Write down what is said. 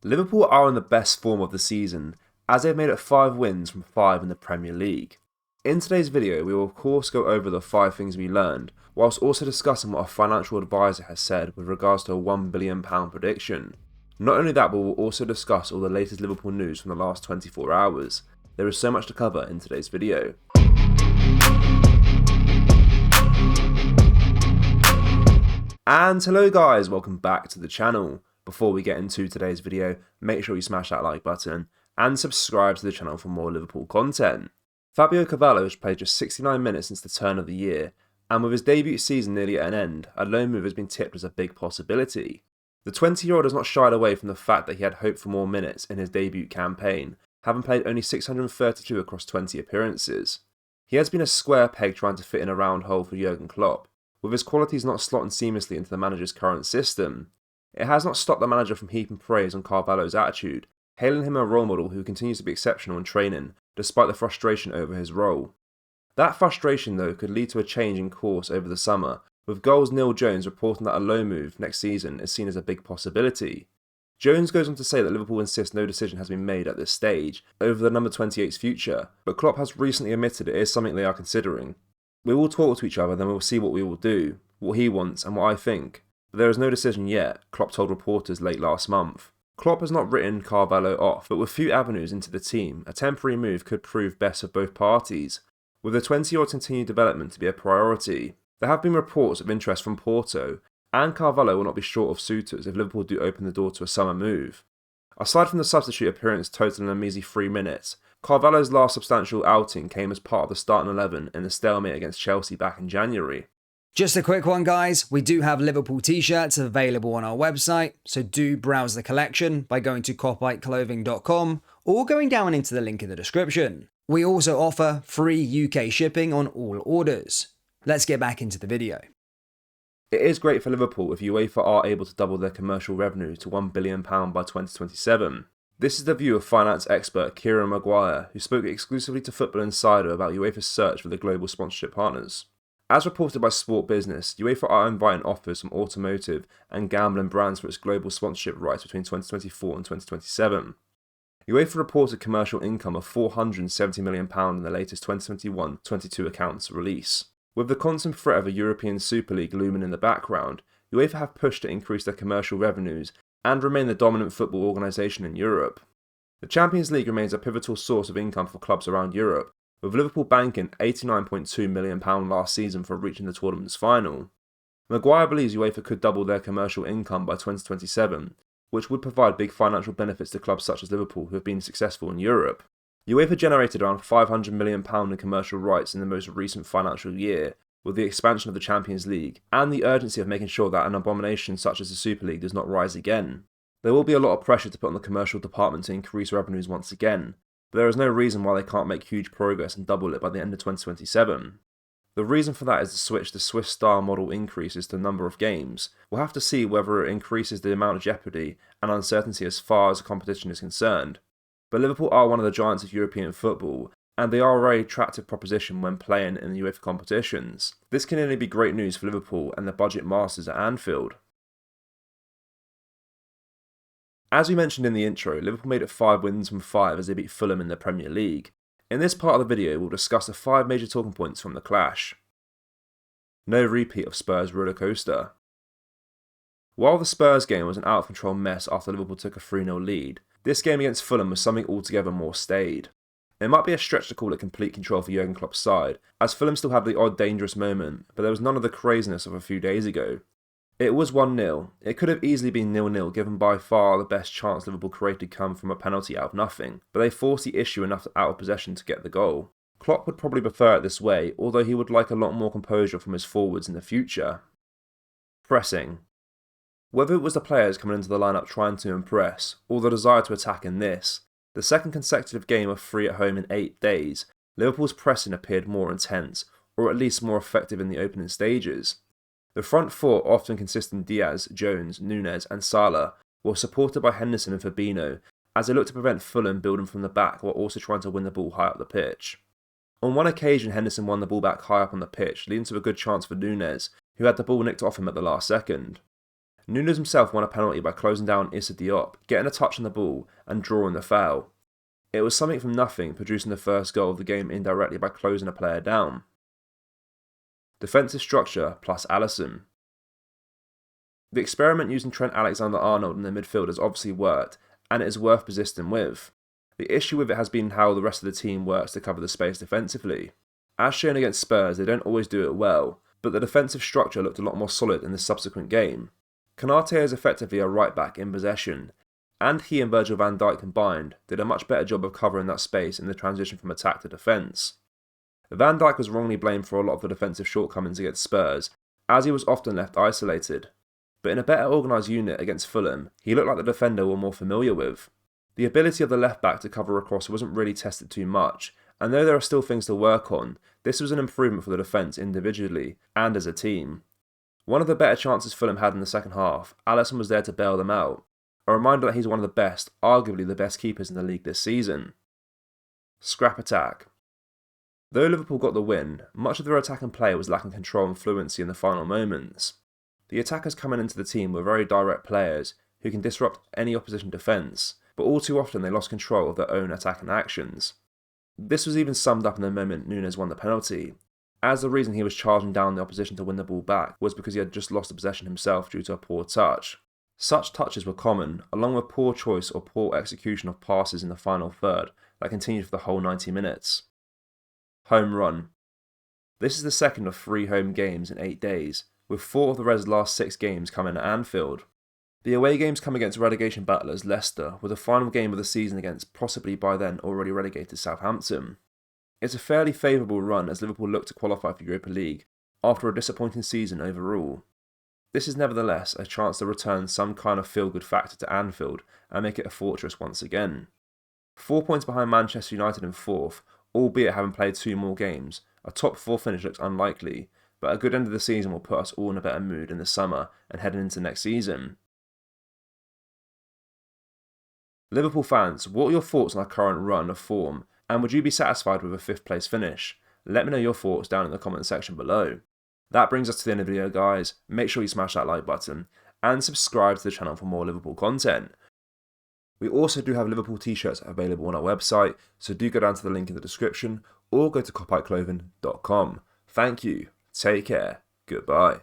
Liverpool are in the best form of the season, as they've made it 5 wins from 5 in the Premier League. In today's video, we will of course go over the 5 things we learned, whilst also discussing what a financial advisor has said with regards to a £1 billion prediction. Not only that, but we'll also discuss all the latest Liverpool news from the last 24 hours. There is so much to cover in today's video. And hello guys, welcome back to the channel. Before we get into today's video, make sure you smash that like button and subscribe to the channel for more Liverpool content. Fabio Carvalho has played just 69 minutes since the turn of the year, and with his debut season nearly at an end, a loan move has been tipped as a big possibility. The 20-year-old has not shied away from the fact that he had hoped for more minutes in his debut campaign, having played only 632 across 20 appearances. He has been a square peg trying to fit in a round hole for Jurgen Klopp, with his qualities not slotting seamlessly into the manager's current system. It has not stopped the manager from heaping praise on Carvalho's attitude, hailing him a role model who continues to be exceptional in training, despite the frustration over his role. That frustration though could lead to a change in course over the summer, with Goals Neil Jones reporting that a loan move next season is seen as a big possibility. Jones goes on to say that Liverpool insists no decision has been made at this stage over the number 28's future, but Klopp has recently admitted it is something they are considering. We will talk to each other, then we will see what we will do, what he wants and what I think. But there is no decision yet, Klopp told reporters late last month. Klopp has not written Carvalho off, but with few avenues into the team, a temporary move could prove best for both parties, with the 20-year-old's continued development to be a priority. There have been reports of interest from Porto, and Carvalho will not be short of suitors if Liverpool do open the door to a summer move. Aside from the substitute appearance totaling a measly 3 minutes, Carvalho's last substantial outing came as part of the starting 11 in the stalemate against Chelsea back in January. Just a quick one guys, we do have Liverpool t-shirts available on our website, so do browse the collection by going to copyclothing.com or going down into the link in the description. We also offer free UK shipping on all orders. Let's get back into the video. It is great for Liverpool if UEFA are able to double their commercial revenue to £1 billion by 2027. This is the view of finance expert Kieran Maguire, who spoke exclusively to Football Insider about UEFA's search for the global sponsorship partners. As reported by Sport Business, UEFA are inviting offers from automotive and gambling brands for its global sponsorship rights between 2024 and 2027. UEFA reported commercial income of £470 million in the latest 2021-22 accounts release. With the constant threat of a European Super League looming in the background, UEFA have pushed to increase their commercial revenues and remain the dominant football organisation in Europe. The Champions League remains a pivotal source of income for clubs around Europe, with Liverpool banking £89.2 million last season for reaching the tournament's final. Maguire believes UEFA could double their commercial income by 2027, which would provide big financial benefits to clubs such as Liverpool who have been successful in Europe. UEFA generated around £500 million in commercial rights in the most recent financial year, with the expansion of the Champions League, and the urgency of making sure that an abomination such as the Super League does not rise again. There will be a lot of pressure to put on the commercial department to increase revenues once again, but there is no reason why they can't make huge progress and double it by the end of 2027. The reason for that is the switch to Swiss-style model increases the number of games. We'll have to see whether it increases the amount of jeopardy and uncertainty as far as the competition is concerned. But Liverpool are one of the giants of European football, and they are a very attractive proposition when playing in the UEFA competitions. This can only be great news for Liverpool and the budget masters at Anfield. As we mentioned in the intro, Liverpool made it 5 wins from 5 as they beat Fulham in the Premier League. In this part of the video, we'll discuss the 5 major talking points from the clash. No repeat of Spurs' rollercoaster. While the Spurs game was an out-of-control mess after Liverpool took a 3-0 lead, this game against Fulham was something altogether more staid. It might be a stretch to call it complete control for Jurgen Klopp's side, as Fulham still had the odd dangerous moment, but there was none of the craziness of a few days ago. It was 1-0. It could have easily been 0-0 given by far the best chance Liverpool created come from a penalty out of nothing, but they forced the issue enough out of possession to get the goal. Klopp would probably prefer it this way, although he would like a lot more composure from his forwards in the future. Pressing. Whether it was the players coming into the lineup trying to impress, or the desire to attack in this, the second consecutive game of 3 at home in 8 days, Liverpool's pressing appeared more intense, or at least more effective in the opening stages. The front four, often consisting Diaz, Jones, Nunes and Salah, were supported by Henderson and Fabinho as they looked to prevent Fulham building from the back while also trying to win the ball high up the pitch. On one occasion, Henderson won the ball back high up on the pitch, leading to a good chance for Nunes, who had the ball nicked off him at the last second. Nunes himself won a penalty by closing down Issa Diop, getting a touch on the ball and drawing the foul. It was something from nothing, producing the first goal of the game indirectly by closing a player down. Defensive structure plus Alisson. The experiment using Trent Alexander-Arnold in the midfield has obviously worked, and it is worth persisting with. The issue with it has been how the rest of the team works to cover the space defensively. As shown against Spurs, they don't always do it well, but the defensive structure looked a lot more solid in the subsequent game. Konate is effectively a right back in possession, and he and Virgil van Dijk combined did a much better job of covering that space in the transition from attack to defence. Van Dijk was wrongly blamed for a lot of the defensive shortcomings against Spurs, as he was often left isolated. But in a better organised unit against Fulham, he looked like the defender we're more familiar with. The ability of the left back to cover across wasn't really tested too much, and though there are still things to work on, this was an improvement for the defence individually and as a team. One of the better chances Fulham had in the second half, Alisson was there to bail them out. A reminder that he's one of the best, arguably the best keepers in the league this season. Scrap attack. Though Liverpool got the win, much of their attack and play was lacking control and fluency in the final moments. The attackers coming into the team were very direct players who can disrupt any opposition defence, but all too often they lost control of their own attacking actions. This was even summed up in the moment Nunes won the penalty, as the reason he was charging down the opposition to win the ball back was because he had just lost the possession himself due to a poor touch. Such touches were common, along with poor choice or poor execution of passes in the final third that continued for the whole 90 minutes. Home run. This is the second of 3 home games in 8 days, with 4 of the Reds' last 6 games coming at Anfield. The away games come against relegation battlers Leicester, with the final game of the season against possibly by then already relegated Southampton. It's a fairly favourable run as Liverpool look to qualify for Europa League after a disappointing season overall. This is nevertheless a chance to return some kind of feel-good factor to Anfield and make it a fortress once again. 4 points behind Manchester United in 4th, albeit having played 2 more games, a top 4 finish looks unlikely, but a good end of the season will put us all in a better mood in the summer and heading into next season. Liverpool fans, what are your thoughts on our current run of form, and would you be satisfied with a 5th place finish? Let me know your thoughts down in the comment section below. That brings us to the end of the video, guys. Make sure you smash that like button and subscribe to the channel for more Liverpool content. We also do have Liverpool t-shirts available on our website, so do go down to the link in the description or go to klopp@clothing.com. Thank you, take care, goodbye.